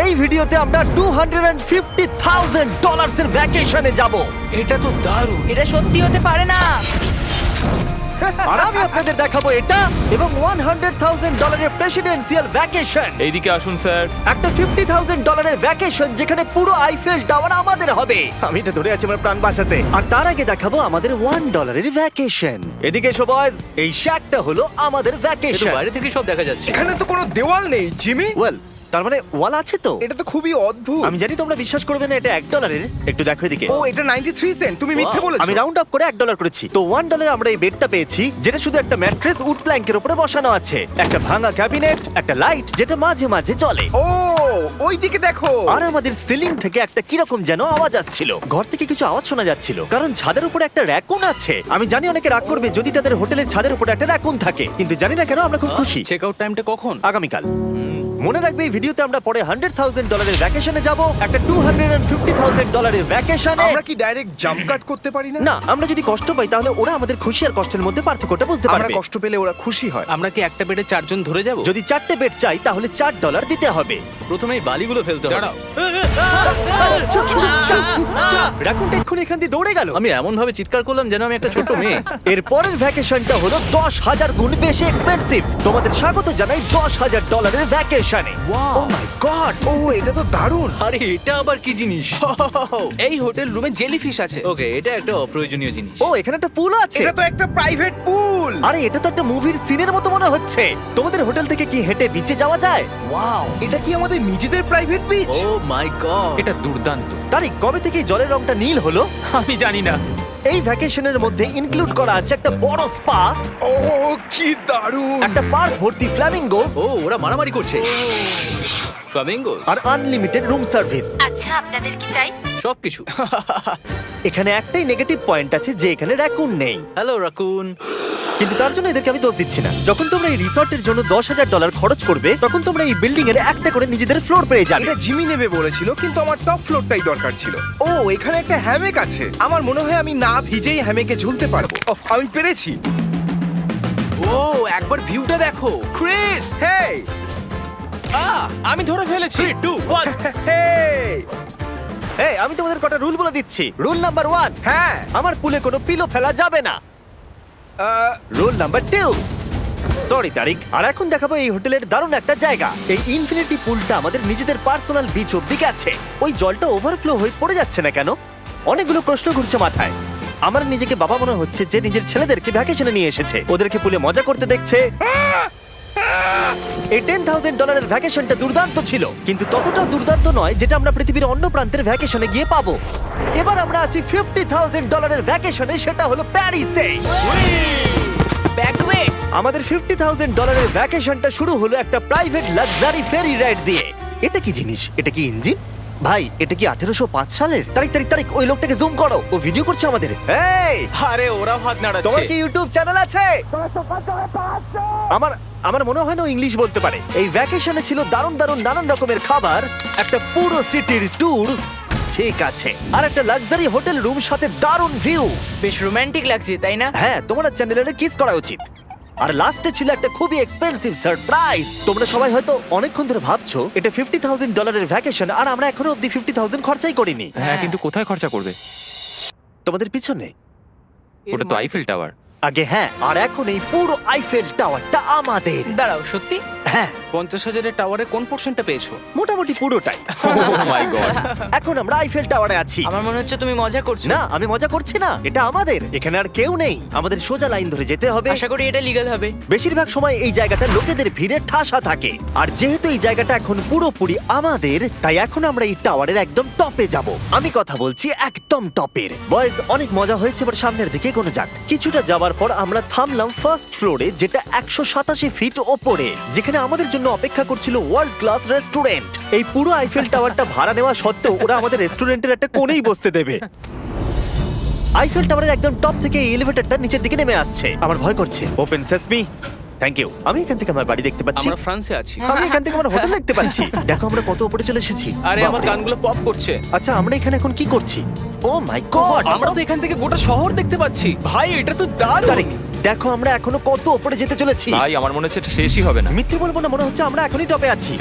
এই ভিডিওতে আমরা $250,000 এর ভ্যাকেশনে যাব। এটা তো দারুণ। এটা সত্যি হতে পারে না। আর আমি আপনাদের দেখাবো এটা এবং $100,000 এর প্রেসিডেন্সিয়াল ভ্যাকেশন। এইদিকে আসুন স্যার। একটা $50,000 এর ভ্যাকেশন যেখানে পুরো আইফেল টাওয়ার আমাদের হবে। আমি এটা ধরে আছি আমার প্রাণ বাঁচাতে। আর তার আগে দেখাবো আমাদের $1 এর ভ্যাকেশন। এদিকে এসো বয়স, এই শ্যাকটা হলো আমাদের ভ্যাকেশন। বাইরে থেকে সব দেখা যাচ্ছে। এখানে তো কোনো দেওয়াল নেই জিমি। ওয়েল, তার মানে ওয়াল আছে তো? এটা তো খুবই অদ্ভুত। আমি জানি তোমরা বিশ্বাস করবে না, এটা $1 একটু দেখো এদিকে। ও এটা 93 সেন্ট, তুমি মিথ্যে বলেছো। আমি রাউন্ড আপ করে $1 করেছি। তো $1 আমরা এই বেডটা পেয়েছি, যেটা শুধু একটা ম্যাট্রেস উড প্ল্যাঙ্কের উপরে বসানো আছে, একটা ভাঙা ক্যাবিনেট, একটা লাইট যেটা মাঝে মাঝে জ্বলে, ও ওই দিকে দেখো। আর আমাদের সিলিং থেকে একটা কিরকম যেন আওয়াজ আসছিল। ঘর থেকে কিছু আওয়াজ শোনা যাচ্ছিল, কারণ ছাদের উপরে একটা র‍্যাকুন আছে। আমি জানি অনেকে রাগ করবে যদি তাদের হোটেলের ছাদের উপরে একটা র‍্যাকুন থাকে, কিন্তু জানি না কেন আমরা খুব খুশি। চেক আউট টাইমটা কখন? আগামীকাল। মনে রাখবে এই ভিডিওতে আমরা পরে $100,000 এর ভ্যাকেশনে যাব, একটা $250,000 এর ভ্যাকেশনে। আমরা কি ডাইরেক্ট জাম্প কাট করতে পারি না? না, আমরা যদি কষ্ট পাই তাহলে ওরা আমাদের খুশি আর কষ্টের মধ্যে পার্থক্যটা বুঝতে আমরা পারবে। কষ্ট পেলে ওরা খুশি হয়। আমরা কি একটা বেডে চারজন ধরে যাব? যদি 4টে বেড চাই তাহলে $4 দিতে হবে। প্রথমেই বালিগুলো ফেলতে হবে। দাঁড়াও। রাকুনটা এক্ষুনি এখান দিয়ে দৌড়ে গেল। আমি এমন ভাবে চিৎকার করলাম যেন আমি একটা ছোট মেয়ে। এর পরের ভ্যাকেশনটা হলো 10,000 গুণ বেশি এক্সপেন্সিভ। তোমাদের স্বাগত জানাই $10,000 এর ভ্যাকেশনে। ও মাই গড, ও এটা তো দারুণ। আরে এটা আবার কি জিনিস? এই হোটেল রুমে জেলিফিশ আছে। ওকে, এটা একটা অপ্রয়োজনীয় জিনিস। ও এখানে একটা পুল আছে। এটা তো একটা প্রাইভেট পুল। আরে এটা তো একটা মুভির সিনের মতো মনে হচ্ছে। তোমাদের হোটেল থেকে কি হেঁটে বিচে যাওয়া যায়? ওয়াও। এটা কি আমাদের নিজেদের প্রাইভেট বিচ? ও মাই গড, এটা দুর্দান্ত। তারিক, কবে থেকে এই জলের রংটা নীল হলো? আমি জানি না। এই ভ্যাকেশনের মধ্যে ইনক্লুড করা আছে একটা বড় স্পা, ও কি দারুণ। একটা পার্ক ভর্তি ফ্ল্যামিঙ্গোস, ও ওরা মারামারি করছে। ফ্লামিঙ্গোস আর আনলিমিটেড রুম সার্ভিস। আচ্ছা, আপনাদের কি চাই? সবকিছু। এখানে একটাই নেগেটিভ পয়েন্ট আছে যে এখানে র‍্যাকুন নেই, হ্যালো রাকুন। কিন্তু তার জন্য এদেরকে আমি দোষ দিচ্ছি না। যখন তোমরা এই রিসর্টের জন্য $10,000 খরচ করবে, তখন তোমরা এই বিল্ডিং এর একটা করে নিজেদের ফ্লোর পেয়ে যাবে। এটা জিমি নেবে বলেছিল, কিন্তু আমার টপ ফ্লোরটাই দরকার ছিল। ও এখানে একটা হ্যামেক আছে। আমার মনে হয় আমি না ভিজেই হ্যামেকে ঝুলতে পারবো। ওহ, আমি পেরেছি। ও একবার ভিউটা দেখো ক্রিস। হেই আমি ধরে ফেলেছি। 3 2 1 হেই। এই, আমি তোমাদের কটা রুল বলে দিচ্ছি। রুল নাম্বার 1, হ্যাঁ আমার পুলে কোনো পিলো ফেলা যাবে না। রুল নাম্বার 2, সরি তারিক। আর এখন দেখাবো এই হোটেলের দারুণ একটা জায়গা। এই ইনফিনিটি পুলটা আমাদের নিজেদের পার্সোনাল বিচ অব্দি আছে। ওই জলটা ওভারফ্লো হয়ে পড়ে যাচ্ছে না কেন? অনেকগুলো প্রশ্ন ঘুরছে মাথায়। আমার নিজেকে বাবা মনে হচ্ছে যে নিজের ছেলেদেরকে ভ্যাকেশনে নিয়ে এসেছে, ওদেরকে পুলে মজা করতে দেখছে। এই $10,000 এর ভ্যাকেশনটা দুর্দান্ত ছিল, কিন্তু ততটা দুর্দান্ত নয় যেটা আমরা পৃথিবীর অন্য প্রান্তের ভ্যাকেশনে গিয়ে পাবো। এবার আমরা আছি $50,000 এর ভ্যাকেশনে, সেটা হলো প্যারিসে। ব্যাকওয়েটস। আমাদের $50,000 এর ভ্যাকেশনটা শুরু হলো একটা প্রাইভেট লাক্সারি ফেরি রাইড দিয়ে। এটা কি জিনিস? এটা কি ইঞ্জিন? ভাই, এটা কি 1805 সালের? তারিক তারিক তারিক, ওই লোকটাকে জুম করো, ও ভিডিও করছে আমাদের। এই, আরে ওরা হাত তোমার নাড়াচ্ছে। কি ইউটিউব চ্যানেল আছে? আমার মনে হয় না ও ইংলিশ বলতে পারে। এই ভ্যাকেশনে ছিল দারুণ দারুণ নানান রকমের খাবার, একটা পুরো সিটির ট্যুর, ঠিক আছে, আর একটা লাক্সারি হোটেল রুম সাথে দারুণ ভিউ। বেশ রোমান্টিক লাগছে, তাই না? হ্যাঁ, তোমার চ্যানেলের কিস করা উচিত। আর লাস্টে ছিল একটা খুবই এক্সপেন্সিভ সারপ্রাইজ। তোমরা সবাই হয়তো অনেকক্ষণ ধরে ভাবছো এটা $50,000 এর ভ্যাকেশন, আর আমরা এখনো অব্দি 50,000 খরচাই করিনি। হ্যাঁ, কিন্তু কোথায় খরচা করবে? তোমাদের পিছনে ওটা তো আইফেল টাওয়ার। আগে, হ্যাঁ, আর এখন এই পুরো আইফেল টাওয়ারটা আমাদের। দাঁড়াও, সত্যি? হ্যাঁ, 50,000 এর টাওয়ারের কোন পোরশনটা পেয়েছো? মোটামুটি পুরোটাই। ও মাই গড। এখন আমরা আইফেল টাওয়ারে আছি। আমার মনে হচ্ছে তুমি মজা করছো। না, আমি মজা করছি না, এটা আমাদের। এখানে আর কেউ নেই, আমাদের সোজা লাইন ধরে যেতে হবে। আশা করি এটা লিগ্যাল হবে। বেশিরভাগ সময় এই জায়গাটা লোকেদের ভিড়ে ঠাসা থাকে, আর যেহেতু এই জায়গাটা এখন পুরোপুরি আমাদের, তাই এখন আমরা এই টাওয়ারের একদম টপে যাব। আমি কথা বলছি একদম টপের। বয়েজ, অনেক মজা হয়েছে, এবার সামনের দিকে কোনো যাক। কিছুটা যাওয়ার পর আমরা থামলাম ফার্স্ট ফ্লোরে, যেটা 187 ফিট ওপরে, যেখানে আমাদের জন্য অপেক্ষা করছিল ওয়ার্ল্ড ক্লাস রেস্টুরেন্ট। এই পুরো আইফেল টাওয়ারটা ভাড়া নেওয়া সত্ত্বেও ওরা আমাদের রেস্টুরেন্টের একটা কোণেই বসতে দেবে। আইফেল টাওয়ারের একদম টপ থেকে এই এলিভেটরটা নিচের দিকে নেমে আসছে। আমার ভয় করছে। Open sesame. Thank you. আমি এখান থেকে আমার বাড়ি দেখতে পাচ্ছি। আমরা ফ্রান্সে আছি। আমি এখান থেকে আমার হোটেল দেখতে পাচ্ছি। দেখো আমরা কত উপরে চলে এসেছি। আরে আমার বাপরে। কানগুলো পপ করছে। আচ্ছা, আমরা এখানে এখন কি করছি? ও মাই গড, আমরা তো এখান থেকে গোটা শহর দেখতে পাচ্ছি। ভাই এটা তো দারুণ। তারিক, দেখো আমরা এখনো কত উপরে যেতে চলেছি। ভাই আমার মনে হচ্ছে এটা শেষই হবে না। মিথ্যে বলবো না, মনে হচ্ছে আমরা এখনই টপে আছি।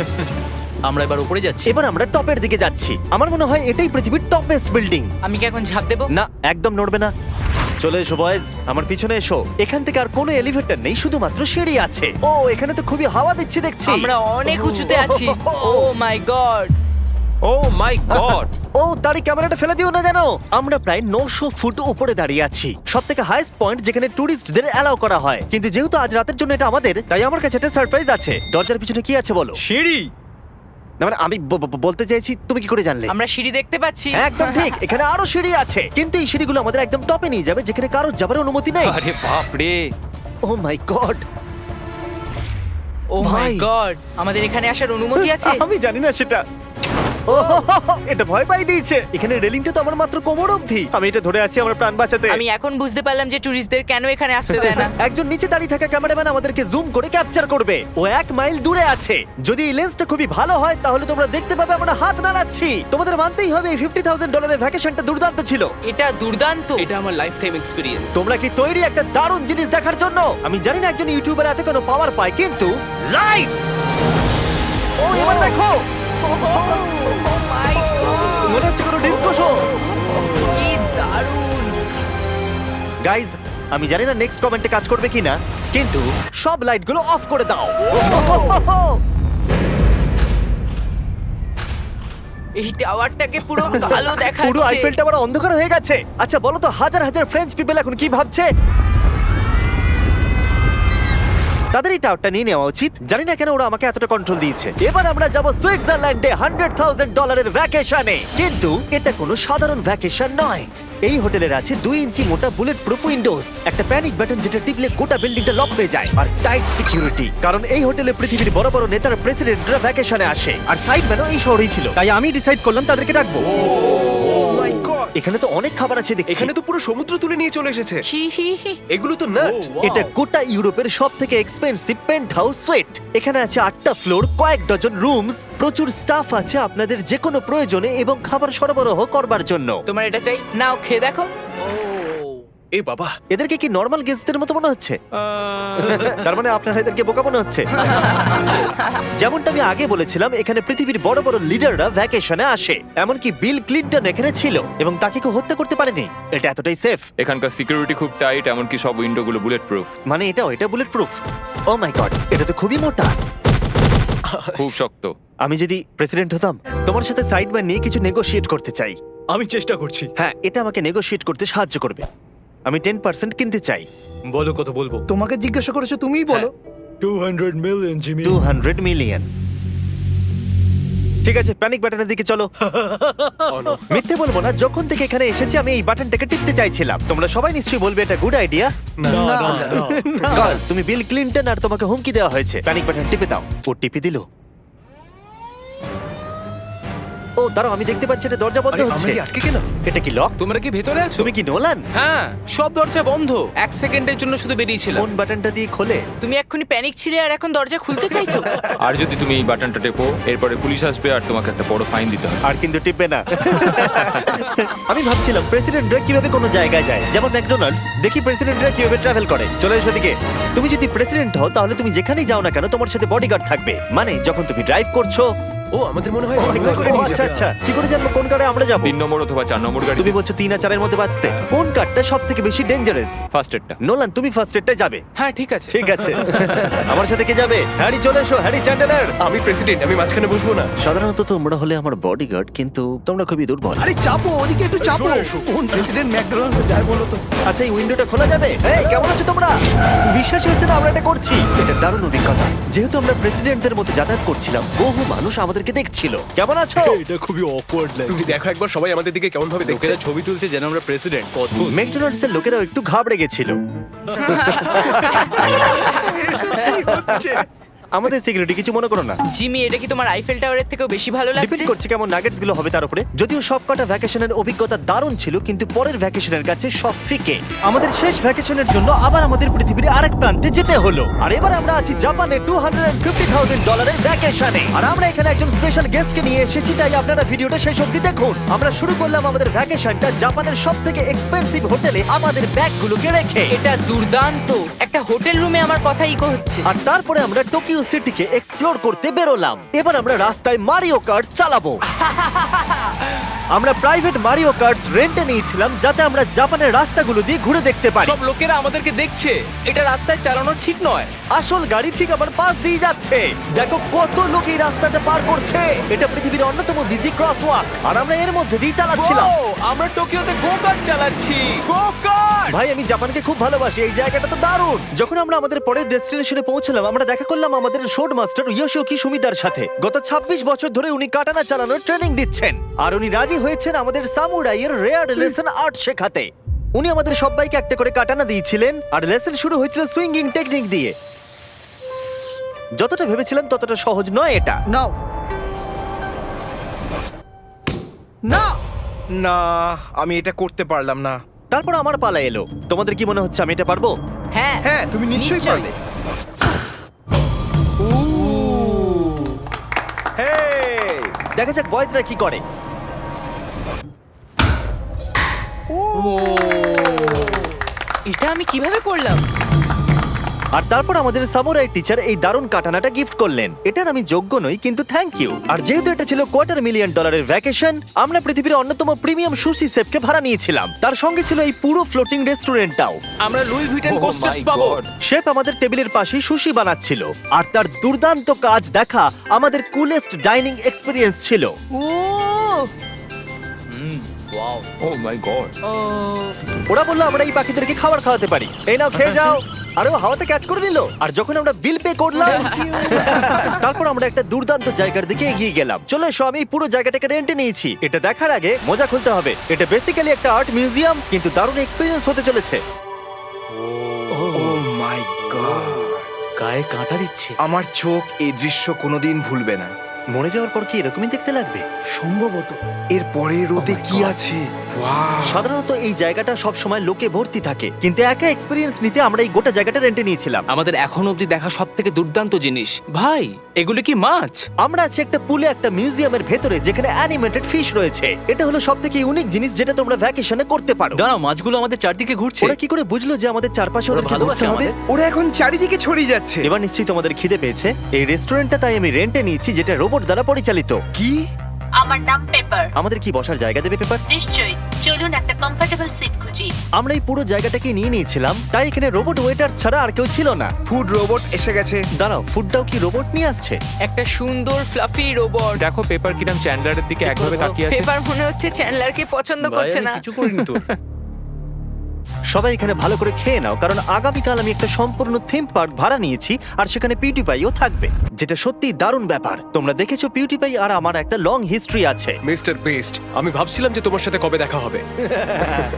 আমরা এবার উপরে যাচ্ছি। এবার আমরা টপের দিকে যাচ্ছি। আমার মনে হয় এটাই পৃথিবীর টপেস্ট বিল্ডিং। আমি কি এখন ঝাঁপ দেবো? না, একদম নড়বে না। চলে এসো বয়েজ, আমার পিছনে এসো। এখান থেকে আর কোনো এলিভেটর নেই, শুধুমাত্র সিঁড়ি আছে। ও, এখানে তো খুবই হাওয়া দিচ্ছে দেখছি। আমরা অনেক উঁচুতে আছি। ও মাই গড! ও মাই গড! ও, তারই ক্যামেরাটা ফেলে দিও না জানো। আমরা প্রায় 900 ফুট উপরে দাঁড়িয়ে আছি, সব থেকে হাইস্ট পয়েন্ট যেখানে টুরিস্টদের অ্যালাউ করা হয়। কিন্তু যেহেতু আজ রাতের জন্য এটা আমাদের, তাই আমার কাছে একটা সারপ্রাইজ আছে। দরজার পিছনে কি আছে বলো? সিঁড়ি। না মানে আমি বলতে চাইছি, তুমি কি করে জানলে? আমরা সিঁড়ি দেখতে পাচ্ছি। হ্যাঁ, একদম ঠিক, এখানে আরো সিঁড়ি আছে। কিন্তু এই সিঁড়িগুলো আমাদের একদম টপে নিয়ে যাবে, যেখানে কারোর যাবার অনুমতি নেই। আরে বাপ রে! ও মাই গড! ও মাই ভাই। গড! আমাদের এখানে আসার অনুমতি আছে? আমি জানি না সেটা। ও, এটা ভয় পাই দিয়েছে। এখানে রেলিংটা তো আমার মাত্র কোমর অবধি। আমি এটা ধরে আছি আমার প্রাণ বাঁচাতে। আমি এখন বুঝতে পারলাম যে ট্যুরিস্টদের কেন এখানে আসতে দেয় না। একজন নিচে দাঁড়িয়ে থাকা ক্যামেরাম্যান আমাদেরকে জুম করে ক্যাপচার করবে। ও 1 মাইল দূরে আছে। যদি এই লেন্সটা খুবই ভালো হয় তাহলে তোমরা দেখতে পাবে আমরা হাত নাড়াচ্ছি। তোমাদের মানতেই হবে এই $50,000 ভ্যাকেশনটা দুর্দান্ত ছিল। এটা দুর্দান্ত। এটা আমার লাইফ টাইম এক্সপিরিয়েন্স। তোমরা কি তৈরি একটা দারুণ জিনিস দেখার জন্য? আমি জানি না একজন ইউটিউবার এত কোনো পাওয়ার পায়, কিন্তু লাইটস! ও, এবার দেখো, মনে হচ্ছে কোনো ডিসকো শো। কি দারুণ! গাইজ, আমি জানি না নেক্সট কমেন্টে কাজ করবে কিনা, কিন্তু সব লাইটগুলো অফ করে দাও। এই টাওয়ারটাকে পুরো কালো দেখাচ্ছে। পুরো আইফেল টাওয়ার অন্ধকার হয়ে গেছে। আচ্ছা বলো তো, হাজার হাজার ফ্রেঞ্চ পিপল এখন কি ভাবছে? তাদের এই টাওয়ারটা নিয়ে নেওয়া উচিত। জানি না কেন ওরা আমাকে এতটা কন্ট্রোল দিয়েছে। এবার আমরা যাব সুইজারল্যান্ডে $100,000 ভ্যাকেশনে। কিন্তু এটা কোনো সাধারণ ভ্যাকেশন নয়। এই হোটেলের আছে 2 ইঞ্চি মোটা বুলেট প্রুফ উইন্ডোজ, একটা প্যানিক বাটন যেটা টিপলে গোটা বিল্ডিংটা লক হয়ে যায়, আর টাইট সিকিউরিটি। কারণ এই হোটেলে পৃথিবীর বড় বড় নেতারা, প্রেসিডেন্টরা ভ্যাকেশনে আসে। আর সাইডম্যানও এই শহরেই ছিল, তাই আমি ডিসাইড করলাম তাদেরকে ডাকবো। মাই গড! এখানে তো অনেক খাবার আছে দেখছি। এখানে তো পুরো সমুদ্র তুলে নিয়ে চলে এসেছে। হি হি হি। এগুলো তো নাট। এটা গোটা ইউরোপের সব থেকে এক্সপেন্সিভ পেন্ট হাউস সুইট। এখানে আছে 8টা ফ্লোর, কয়েক ডজন রুমস, প্রচুর স্টাফ আছে আপনাদের যে কোনো প্রয়োজনে এবং খাবার সরবরাহ করবার জন্য। তোমার এটা চাই? নাও খেয়ে দেখো। এ বাবা! এদেরকে কি নর্মাল গেস্টদের মতো মনে হচ্ছে? তার মানে আপনারা এদেরকে বোকা মনে হচ্ছে। যেমনটা আমি আগে বলেছিলাম, এখানে পৃথিবীর বড় বড় লিডাররা ভ্যাকেশনে আসে। এমনকি বিল ক্লিনটন এখানে ছিল এবং তাকে কেউ হত্যা করতে পারেনি। এটা এতটাই সেফ। এখানকার সিকিউরিটি খুব টাইট, এমনকি সব উইন্ডোগুলো বুলেট প্রুফ। মানে এটা বুলেট প্রুফ। ও মাই গড, এটা তো খুবই মোটা। খুব শক্ত। আমি যদি প্রেসিডেন্ট হতাম, তোমার সাথে সাইডম্যান নিয়ে কিছু নেগোশিয়েট করতে চাই। আমি চেষ্টা করছি। হ্যাঁ, এটা আমাকে নেগোশিয়েট করতে সাহায্য করবে। আমি 10% কিনতে চাই। বলো কত বলবো? তোমাকে জিজ্ঞাসা করেছো, তুমিই বলো। 200 মিলিয়ন জিমি। 200 মিলিয়ন। ঠিক আছে, প্যানিক বাটনের দিকে চলো। মিথ্যে বলবো না, যখন থেকে এখানে এসেছি আমি এই বাটনটাকে টিপতে চাইছিলাম। তোমরা সবাই নিশ্চয়ই বলবে এটা গুড আইডিয়া। কারণ তুমি বিল ক্লিনটন আর তোমাকে হুমকি দেওয়া হয়েছে। প্যানিক বাটন টিপে দাও। ও টিপে দিল। ও দাঁড়াও, আমি দেখতে পাচ্ছি এটা দরজা বন্ধ আরে, হচ্ছে। আমরা কি আটকে গেলাম? এটা কি লক? তোমরা কি ভেতরে আছো? তুমি কি নোলান? হ্যাঁ, সব দরজা বন্ধ। 1 সেকেন্ডের জন্য শুধু বেরিয়েছিলাম। কোন বাটনটা দিয়ে খোলে? তুমি এক্ষুনি প্যানিক ছিলে আর এখন দরজা খুলতে চাইছো? আর যদি তুমি এই বাটনটা টেপো, এরপরে পুলিশ আসবে আর তোমাকে একটা বড় ফাইন দিতে হবে। আর কিন্তু টিপবে না। আমি ভাবছিলাম প্রেসিডেন্টরা কিভাবে কোনো জায়গায় যায়, যেমন ম্যাকডোনাল্ডস। দেখি প্রেসিডেন্টরা কিভাবে ট্রাভেল করে। চলে এসো দিকে। তুমি যদি প্রেসিডেন্ট হও তাহলে তুমি যেখানেই যাও না কেন তোমার সাথে বডিগার্ড থাকবে। মানে যখন তুমি ড্রাইভ করছো। ও, আমাদের মনে হয় অনেক করে ও, নিয়ে আচ্ছা যাবে। আচ্ছা, কি করে জানবো কোন কারে আমরা যাবো? 3 নম্বর অথবা 4 নম্বর গাড়ি। তুমি বলছো 3 আর 4 এর মধ্যে বাঁচতে। কোন কারটা সব থেকে বেশি ডেঞ্জারাস? ফার্স্ট এডটা। নোলান, তুমি ফার্স্ট এডটাই যাবে। হ্যাঁ, ঠিক আছে। ঠিক আছে। আমার সাথে কে যাবে? হ্যারি, চলে এসো। Harry Chandler. আমি প্রেসিডেন্ট, আমি মাঝখানে বসবো না। সাধারণত তোমরা হলে আমার বডিগার্ড, কিন্তু তোমরা খুবই দুর্বল। আরে চাপো, ওদিকে একটু চাপো। কোন প্রেসিডেন্ট ম্যাকডোনাল্ডসে যায় বলো তো? আচ্ছা, এই উইন্ডোটা খোলা যাবে? এই, কেমন আছো তোমরা? বিশ্বাসই হচ্ছে না আমরা এটা করছি। এটা দারুণ অভিজ্ঞতা। যেহেতু আমরা প্রেসিডেন্টদের মতো যাতায়াত করছিলাম, বহু মানুষ আমাদেরকে দেখছিল। কেমন আছো? এটা খুবই অকওয়ার্ড তুমি লাগছে। দেখো একবার সবাই আমাদের দিকে কেমন ভাবে দেখছে। লোকেরা ছবি তুলছে যেন আমরা প্রেসিডেন্ট। অদ্ভুত। ম্যাকডোনাল্ডস এর লোকেরাও একটু ঘাবড়ে গেছিল। আমাদের সিকিউরিটি কিছু মনে করো না। জিমি, এটা কি তোমার আইফেল টাওয়ারের থেকেও বেশি ভালো ডিপেন্ড লাগছে? করছে কেমন নাগেটস গুলো হবে তার উপরে। যদিও সবকটা ভ্যাকেশনের অভিজ্ঞতা দারুণ ছিল, কিন্তু পরের ভ্যাকেশনের কাছে সব ফিকে। আমাদের শেষ ভ্যাকেশনের জন্য আবার আমাদের পৃথিবীর আরেক প্রান্তে যেতে হলো। আর এবার আমরা আছি জাপানে $250,000 এর ভ্যাকেশনে। আর আমরা এখানে একজন স্পেশাল গেস্টকে নিয়ে এসেছি, তাই আপনারা ভিডিওটা শেষ অবধি দেখুন। আমরা শুরু করলাম আমাদের ভ্যাকেশনটা জাপানের সব থেকে এক্সপেন্সিভ হোটেলে আমাদের ব্যাগগুলোকে রেখে। এটা দুর্দান্ত। একটা হোটেল রুমে আমার কথা ইকো হচ্ছে। আর তারপরে আমরা টোকিও সিটিকে এক্সপ্লোর করতে বেরোলাম। এবার আমরা রাস্তায় মারিও কার্টস চালাবো। আমরা প্রাইভেট মারিও কার্টস রেন্টে নিয়েছিলাম যাতে আমরা জাপানের রাস্তাগুলো দিয়ে ঘুরে দেখতে পারি। সব লোকেরা আমাদেরকে দেখছে, এটা রাস্তায় চালানো ঠিক নয়। আসল গাড়ি ঠিক আমার পাশ দিয়ে যাচ্ছে। দেখো কত লোক এই রাস্তাটা পার করছে। এটা পৃথিবীর অন্যতম বিজি ক্রসওয়াক আর আমরা এর মধ্যে দিয়ে চালাচ্ছিলাম। ও, আমরা টোকিওতে গো কার্ট চালাচ্ছি। গো কার্ট! ভাই আমি জাপানকে খুব ভালোবাসি, এই জায়গাটা তো দারুণ। যখন আমরা আমাদের পরের ডেস্টিনেশনে পৌঁছলাম আমরা দেখা করলাম আমাদের শোড মাস্টার ইয়োশিওকি সুমিদার সাথে। গত 26 বছর ধরে উনি কাটানা চালানোর ট্রেনিং দিচ্ছেন আর উনি রাজি হয়েছেন আমাদের সামুরাইয়ের রেয়ার লেসন আর্ট শেখাতে। উনি আমাদের সবাইকে একটা করে কাটানা দিয়েছিলেন আর লেসন শুরু হয়েছিল সুইঙ্গিং টেকনিক দিয়ে। যতটা ভেবেছিলাম ততটা সহজ নয় এটা। নাও না না, আমি এটা করতে পারলাম না। তারপর আমার পালা এলো। তোমাদের কি মনে হচ্ছে আমি এটা পারবো? হ্যাঁ হ্যাঁ, তুমি নিশ্চয়ই পারবে। হেই! দেখা যাক বয়েজরা কি করে। এটা আমি কিভাবে করলাম? আর তারপর আমাদের সামুরাই টিচার এই দারুণ কাটানাটা গিফট করলেন। এটার আমি যোগ্য নই কিন্তু থ্যাংক ইউ। আর যেহেতু এটা ছিল $250,000 ভ্যাকেশন, আমরা পৃথিবীর অন্যতম প্রিমিয়াম সুশি শেফকে ভাড়া নিয়েছিলাম। তার সঙ্গে ছিল এই পুরো ফ্লোটিং রেস্টুরেন্টটাও। আমরা লুই ভিটেন Oh কোস্টার্স my পাবো। God! শেফ আমাদের টেবিলের পাশেই সুশি বানাচ্ছিল আর তার দুর্দান্ত কাজ দেখা আমাদের কুলেস্ট ডাইনিং এক্সপিরিয়েন্স ছিল। ও ওয়াও। ও মাই গড! ও ওরা বললো আমরা এই পাখিদেরকে খাবার খাওয়াতে পারি, এই নাও খেয়ে যাও। আরে ও হাওয়াতে ক্যাচ করে নিল। আর যখন আমরা বিল পে করলাম তারপর আমরা একটা দুর্দান্ত জায়গার দিকে এগিয়ে গেলাম। চলো এসো, আমি এই পুরো জায়গাটাকে রেন্টে নিয়েছি। এটা দেখার আগে মজা খুলতে হবে। এটা বেসিক্যালি একটা আর্ট মিউজিয়াম কিন্তু দারুণ এক্সপিরিয়েন্স হতে চলেছে। ও মাই গড, গায়ে কাঁটা দিচ্ছে। আমার চোখ এই দৃশ্য কোনোদিন ভুলবে না। মরে যাওয়ার পর কি এরকমই দেখতে লাগবে? সম্ভবত। এর পরে রোদে কি আছে? ওয়াও! সাধারণত এই জায়গাটা সব সময় লোকে ভর্তি থাকে কিন্তু একা এক্সপিরিয়েন্স নিতে আমরা এই গোটা জায়গাটা রেন্টে নিয়েছিলাম। আমাদের এখন অবধি দেখা সব থেকে দুর্দান্ত জিনিস। ভাই, এগুলো কি মাছ? আমরা আছি একটা পুলে একটা মিউজিয়ামের ভেতরে যেখানে অ্যানিমেটেড ফিশ রয়েছে। এটা হলো সবথেকে ইউনিক জিনিস যেটা তোমরা ভ্যাকেশনে করতে পারো। দাঁড়াও, মাছগুলো আমাদের চারদিকে ঘুরছে। ওরা কি করে বুঝলো যে আমাদের চারপাশে ওরা ওদেরকে ভালোবাসে ঘুরতে হবে? আমাদের। ওরা এখন চারিদিকে ছড়িয়ে যাচ্ছে। এবার নিশ্চয়ই তোমাদের খিদে পেয়েছে। এই রেস্টুরেন্টটা তাই আমি রেন্টে নিয়েছি যেটা রোবট দ্বারা পরিচালিত। কি? আমার নাম পেপার। আমাদের কি বসার জায়গা দেবে পেপার? নিশ্চয়ই, চলুন একটা কমফোর্টেবল সিট খুঁজি। আমরা এই পুরো জায়গাটাকে নিয়ে নিয়েছিলাম তাই এখানে রোবট ওয়েটার ছাড়া আর কেউ ছিল না। ফুড রোবট এসে গেছে। দাঁড়াও, ফুডটাও কি রোবট নিয়ে আসছে? একটা সুন্দর ফ্লাফি রোবট। দেখো পেপার কিরাম চ্যান্ডলারের দিকে একভাবে তাকিয়ে আছে। পেপার মনে হচ্ছে চ্যান্ডলারকে পছন্দ ভাই, করছে আমি না। কিছু করিনি তো। সবাই এখানে ভালো করে খেয়ে নাও কারণ আগামীকাল আমি একটা সম্পূর্ণ থিম পার্ক ভাড়া নিয়েছি আর সেখানে পিউটিপাইও থাকবে, যেটা সত্যি দারুণ ব্যাপার। তোমরা দেখেছো পিউটিপাই আর আমার একটা লং হিস্ট্রি আছে। মিস্টার বেস্ট, আমি ভাবছিলাম যে তোমার সাথে কবে দেখা হবে।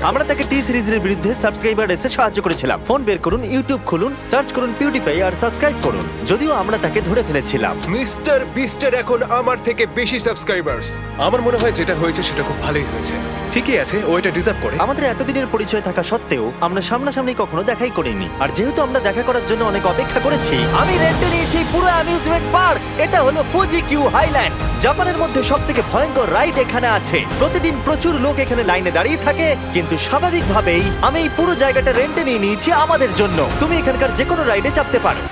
আমরা তাকে টি সিরিজের বিরুদ্ধে সাবস্ক্রাইবার এসে সাহায্য করেছিলাম। ফোন বের করুন, ইউটিউব খুলুন, সার্চ করুন পিউটিপাই আর সাবস্ক্রাইব করুন। যদিও আমরা তাকে ধরে ফেলেছিলাম। মিস্টার বিস্টের এখন আমার থেকে বেশি সাবস্ক্রাইবার্স। আমার মনে হয় যেটা হয়েছে সেটা খুব ভালোই হয়েছে। ঠিকই আছে, ও এটা ডিজার্ভ করে। আমাদের এতদিনের পরিচয় থাকা সত্ত্বেও আমরা সামনাসামনি কখনো দেখাই করিনি। আর যেহেতু আমরা দেখা করার জন্য অনেক অপেক্ষা করেছি, আমি রেন্টে নিয়েছি পুরো অ্যামিউজমেন্ট পার্ক। এটা হলো ফুজি কিউ হাইল্যান্ড। জাপানের মধ্যে সবথেকে ভয়ঙ্কর রাইড এখানে আছে। প্রতিদিন প্রচুর লোক এখানে লাইনে দাঁড়িয়ে থাকে কিন্তু স্বাভাবিকভাবেই আমি এই পুরো জায়গাটা রেন্টে নিয়ে নিয়েছি আমাদের জন্য। তুমি এখানকার যে কোনো রাইডে চাপতে পারো।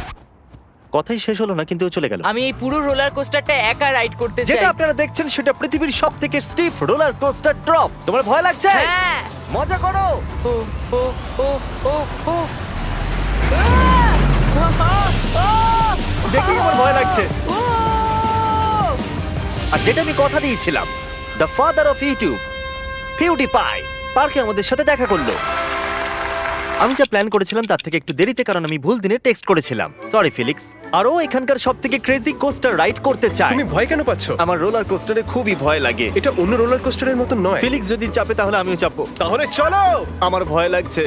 কথাই শেষ হলো না কিন্তু ও চলে গেল। আমি এই পুরো রোলার কোস্টারটা একা রাইড করতে চাই। যেটা আপনারা দেখছেন সেটা পৃথিবীর সবথেকে স্টিফ রোলার কোস্টার ড্রপ। তোমার ভয় লাগছে? হ্যাঁ। মজা করো। ও ও ও ও ও দেখি আমার ভয় লাগছে। আর যেটা আমি কথা দিয়েছিলাম, দ্য ফাদার অফ ইউটিউব পিউটিপাই পার্কে আমাদের সাথে দেখা করলো। আমি যা প্ল্যান করেছিলাম তার থেকে একটু দেরিতে, কারণ আমি ভুল দিনে টেক্সট করেছিলাম। সরি ফিলিক্স। আর ও এখানকার সবথেকে ক্রেজি কোস্টার রাইড করতে চায়। তুমি ভয় কেন পাচ্ছ? আমার রোলার কোস্টারে খুবই ভয় লাগে। এটা অন্য রোলার কোস্টারের মতো নয়। ফিলিক্স যদি চাপে তাহলে আমিও চাপবো। তাহলে চলো। আমার ভয় লাগছে।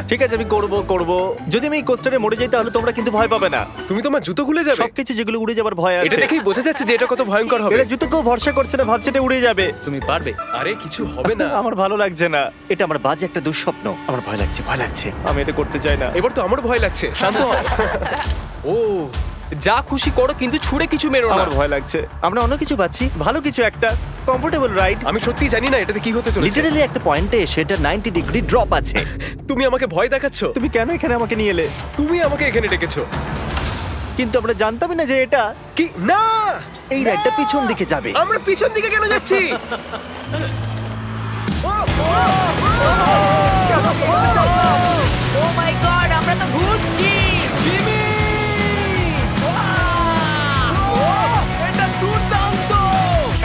ঠিক আছে, আমি করব। যদি আমি এই কোস্টারে মরে যাই তাহলে তোমরা কিন্তু ভয় পাবে না। তুমি তোমার জুতো খুলে যাবে। সবকিছু যেগুলো উড়ে যাবার ভয় এটা আছে। দেখেই বোঝা যাচ্ছে যে এটা কত ভয়ঙ্কর হবে। এরা জুতোকেও ভরসা করছে না, ভাবছে এটা উড়ে যাবে। তুমি পারবে। আরে কিছু হবে না। আমার ভালো লাগছে না। এটা আমার বাজে একটা দুঃস্বপ্ন। আমার ভয় লাগছে। আমি এটা করতে চাই না। এবার তো আমার ভয় লাগছে। শান্ত হও। ও, যা খুশি করো কিন্তু ছুঁড়ে কিছু মেরো না। আমার ভয় লাগছে। আমরা অন্য কিছু পাচ্ছি, ভালো কিছু একটা কমফোর্টেবল রাইড। আমি সত্যি জানি না এটাতে কি হতে চলেছে। লিটারালি একটা পয়েন্টে এসে এটা 90 ডিগ্রি ড্রপ আছে। তুমি আমাকে ভয় দেখাচ্ছ। তুমি কেন এখানে আমাকে নিয়ে এলে? তুমি আমাকে এখানে ডেকেছো। কিন্তু আমরা জানতামই না যে এটা কি না এই রাইডটা পিছন দিকে যাবে। আমরা পিছন দিকে কেন যাচ্ছি? ও মাই গড, আমরা তো ঘুরছি। এটা দুর্দান্ত!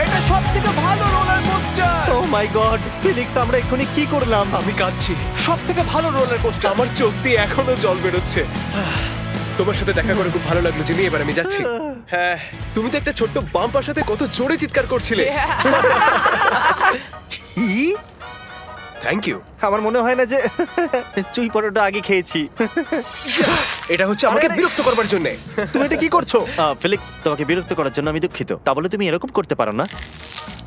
এটা সবথেকে ভালো রোলার কোস্টার! ও মাই গড, ফিলিক্স আমরা এক্ষুনি কি করলাম? আমি কাঁদছি, সবথেকে ভালো রোলার কোস্টার! আমার চোখ দিয়ে এখনো জল বেরোচ্ছে। তোমার সাথে দেখা করে খুব ভালো লাগলো জিমি, এবার আমি যাচ্ছি। হ্যাঁ, তুমি তো একটা ছোট্ট বাম্পার সাথে কত জোরে চিৎকার করছিলে। কি? Thank you. আমার মনে হয় না যে চুই পরোটা আগে খেয়েছি। এটা হচ্ছে আমাকে আরে, বিরক্ত করবার জন্য। তুমি এটা কি করছো? ফিলিক্স, তোমাকে বিরক্ত করার জন্য আমি দুঃখিত। তা বলে তুমি এরকম করতে পারো না।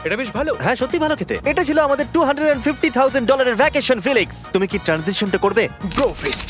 এটা বেশ ভালো। হ্যাঁ, সত্যি ভালো খেতে। এটা ছিল আমাদের $250,000 ভ্যাকেশন। ফিলিক্স, তুমি কি ট্রানজিশনটা করবে? Bro feast.